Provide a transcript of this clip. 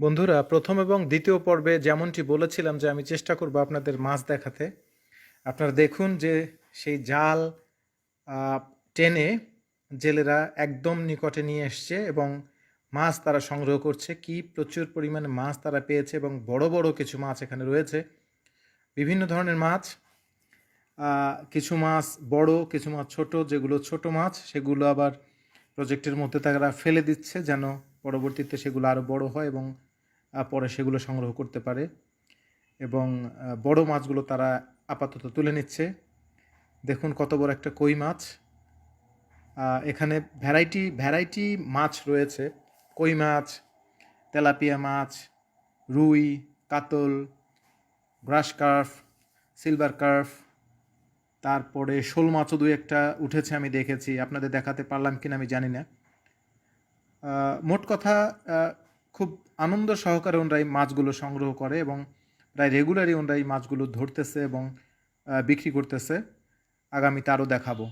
বন্ধুরা, প্রথম এবং দ্বিতীয় পর্বে যেমনটি বলেছিলাম যে আমি চেষ্টা করব আপনাদের মাছ দেখাতে। আপনারা দেখুন যে সেই জাল আহ, টেনে জেলেরা একদম নিকটে নিয়ে এসছে এবং মাছ তারা সংগ্রহ করছে। কি প্রচুর পরিমাণে মাছ তারা পেয়েছে এবং বড় বড় কিছু মাছ এখানে রয়েছে, বিভিন্ন ধরনের মাছ। কিছু মাছ বড়, কিছু মাছ ছোট। যেগুলো ছোট মাছ সেগুলো আবার প্রজেক্টের মধ্যে তারা ফেলে দিচ্ছে যেন পরবর্তীতে সেগুলো আরও বড় হয় এবং পরে সেগুলো সংগ্রহ করতে পারে। এবং বড় মাছগুলো তারা আপাতত তুলে নিচ্ছে। দেখুন কত বড় একটা কই মাছ। এখানে ভ্যারাইটি ভ্যারাইটি মাছ রয়েছে। কই মাছ, তেলাপিয়া মাছ, রুই, কাতল, গ্রাস কার্প, সিলভার কার্প, তারপরে শোল মাছও দু একটা উঠেছে আমি দেখেছি। আপনাদের দেখাতে পারলাম কিনা আমি জানি না। মোট কথা, খুব আনন্দ সহকারে ওনরা এই মাছগুলো সংগ্রহ করে এবং প্রায় রেগুলারই ওনরা এই মাছগুলো ধরতেছে এবং বিক্রি করতেছে। আগামীতে আরও দেখাবো।